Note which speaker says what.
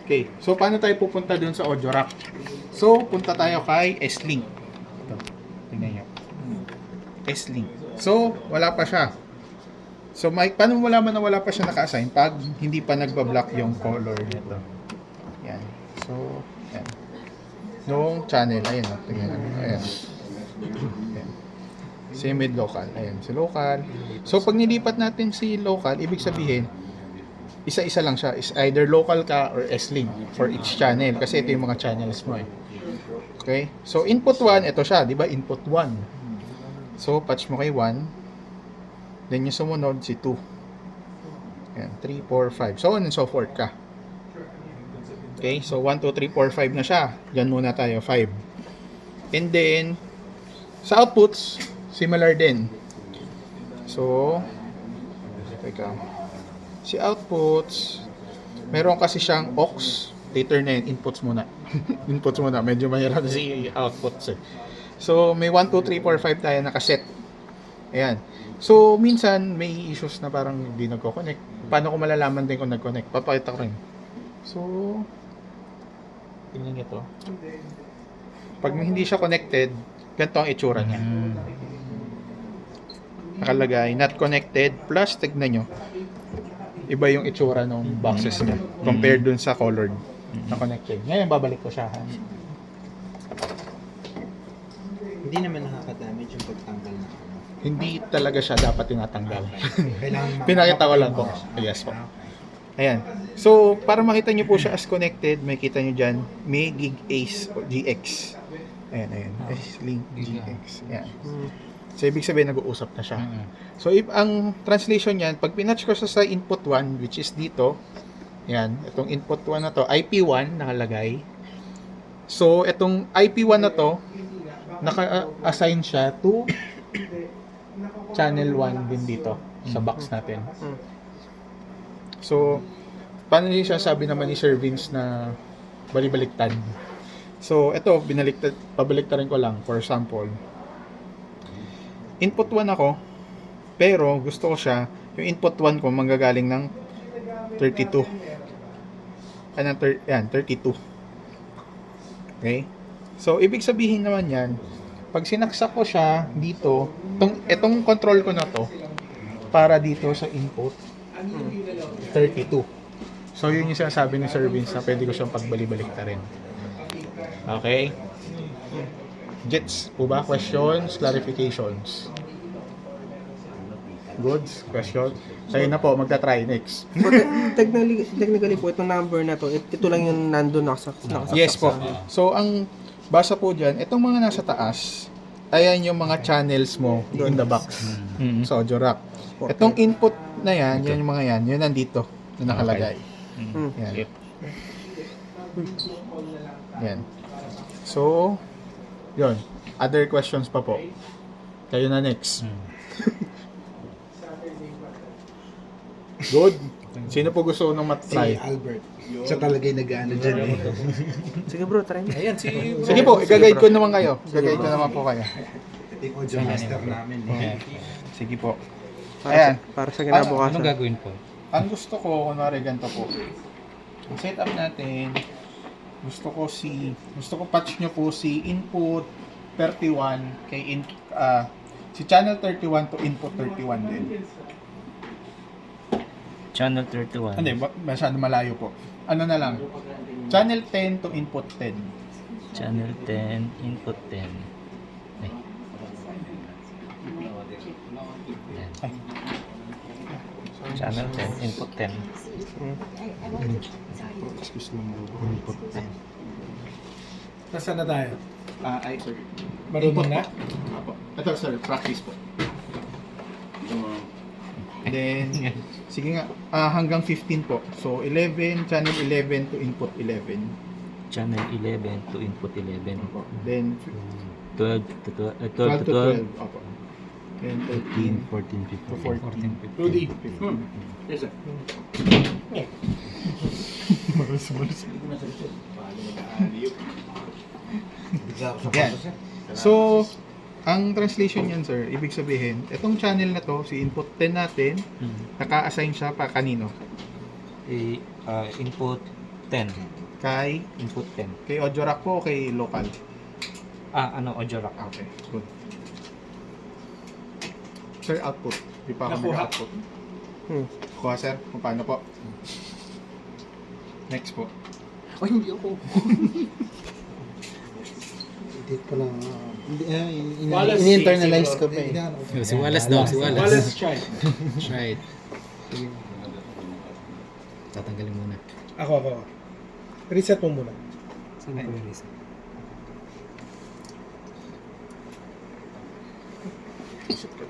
Speaker 1: Okay, so paano tayo pupunta dun sa audio rack? So, punta tayo kay S-Link. Ito, tingnan nyo. S-Link. So, wala pa siya. So, paano mo malaman na wala pa siya naka-assign pag hindi pa nagbablock yung color nito? Yan. So, yan. Yung channel, ayun o. Tingnan nyo. Ayan. Ayan. Same with local. Ayan, si local. So, pag nilipat natin si local, ibig sabihin, isa-isa lang siya. Is either local ka or S-Link for each channel. Kasi ito yung mga channels mo eh. Okay? So, input 1, ito siya. Di ba? Input 1. So, patch mo kay 1. Then yung sumunod, si 2. Ayan, 3, 4, 5. So on and so forth ka. Okay? So, 1, 2, 3, 4, 5 na siya. Diyan muna tayo, 5. And then, sa outputs, similar din. So, teka. Si outputs, meron kasi siyang aux. Later na yun, inputs muna. Inputs muna. Medyo mahirap si outputs eh. So, may 1, 2, 3, 4, 5 tayo nakaset. Ayan. So, minsan, may issues na parang hindi nagko-connect. Paano ko malalaman din kung nag-connect? Papakita ko rin. So, tingnan nyo to. Pag hindi siya connected, ganito ang itsura niya. Nakalagay, not connected, plus, tignan nyo. Iba yung itsura ng boxes niya compared dun sa colored na connected. Ngayon, babalik ko siya.
Speaker 2: Hindi naman nakaka-damage yung pagtanggal na.
Speaker 1: Hindi talaga siya dapat tinatanggal.
Speaker 2: Kailangan
Speaker 1: Pinakita ko lang po. Yes po. Ayan. So, para makita nyo po siya as connected, may kita nyo dyan, may Gig Ace o GX. Ayan, ayan. S-Link GX. Ayan. So, ibig sabihin, nag-uusap na siya. So, if ang translation niyan, pag pinatch ko sa input 1, which is dito, ayan, itong input 1 na to, IP1 nakalagay. So, itong IP1 na to, naka-assign siya to channel 1 din dito sa box natin. So, paano yung siya sabi naman ni Sir Vince na balibaliktad? So, ito, pabaliktarin ko lang for sample. Input 1 ako, pero gusto ko siya, yung input 1 ko manggagaling ng 32. Yan, 32. Okay? So, ibig sabihin naman yan, pag sinaksak ko siya dito, itong control ko na to, para dito sa input, 32. So, yun yung sinasabi ni Sir Vince na pwede ko siyang pagbali-baliktarin. Okay? Gets po ba? Questions? Clarifications? Goods? Question? Sa'yo na po, magta-try next.
Speaker 3: Technically po, itong number na to, ito lang yung nandun nakasaksak.
Speaker 1: Yes po. So, ang basa po dyan, itong mga nasa taas, ayan yung mga channels mo in the box. Sa audio rack. Itong input na yan, yan yung mga yan, yun nandito, na nakalagay. Yan. Yan. So, yun. Other questions pa po. Kayo na next. Good. Sino po gusto nung
Speaker 2: Si
Speaker 1: mat-try?
Speaker 2: Albert. Siya talaga yung nag-ano dyan eh.
Speaker 3: Sige bro, try mo.
Speaker 4: Ayan,
Speaker 1: Sige po, i-guide ko naman kayo. I-guide ko naman po kayo.
Speaker 2: Ito yung audio master namin eh.
Speaker 1: Sige po. Ayan.
Speaker 3: Para sa
Speaker 4: Anong
Speaker 3: kinabukasan.
Speaker 4: gagawin po?
Speaker 1: Ang gusto ko, kunwari ganito po. Ang setup natin, gusto ko patch nyo po si input 31 si channel 31 to input 31 din.
Speaker 4: Channel 31.
Speaker 1: Hindi, masyado malayo po. Ano na lang, channel 10 to input 10.
Speaker 4: Channel 10, input 10. Ay. Yan. Channel 10, input 10.
Speaker 2: Input 10.
Speaker 5: Nasaan na tayo?
Speaker 1: Ay, sir.
Speaker 5: Marunong na?
Speaker 1: Apo. Ito, sir, practice po. Then, sige nga, hanggang 15 po. So, 11, channel 11 to input 11.
Speaker 4: Channel 11 to input 11.
Speaker 1: Then,
Speaker 4: 12 to
Speaker 1: 12 to
Speaker 4: 12.
Speaker 1: 12. Opo. Then,
Speaker 4: 13,
Speaker 1: 13
Speaker 4: 14,
Speaker 1: to
Speaker 4: 15.
Speaker 1: 14.
Speaker 5: Rudy.
Speaker 1: 15.
Speaker 5: Yes, sir.
Speaker 2: Bigla ako sa
Speaker 1: Yan.
Speaker 2: photo, sir.
Speaker 1: So, ang translation yan, sir, ibig sabihin, itong channel na to, si input 10 natin, naka-assign siya pa kanino?
Speaker 4: Input 10.
Speaker 1: Kay,
Speaker 4: Input 10.
Speaker 1: kay audio rack po o kay local?
Speaker 4: Audio rack.
Speaker 1: Okay, good. Sir, output. Di pa ako
Speaker 5: Nakuha.
Speaker 1: mag-output.
Speaker 3: Hmm.
Speaker 1: Kuha, sir. Kung paano po. Next po.
Speaker 3: Ay, hindi ako.
Speaker 2: Hindi ko lang.
Speaker 5: Wallace
Speaker 2: Ini-internalize
Speaker 5: si-
Speaker 2: ko pa eh.
Speaker 6: Si Wallace daw, si Wallace.
Speaker 5: Wallace try.
Speaker 6: Try it. Tatanggalin muna.
Speaker 5: Ako. Reset mo muna.
Speaker 6: Saan ko yung reset?
Speaker 1: Isip ko.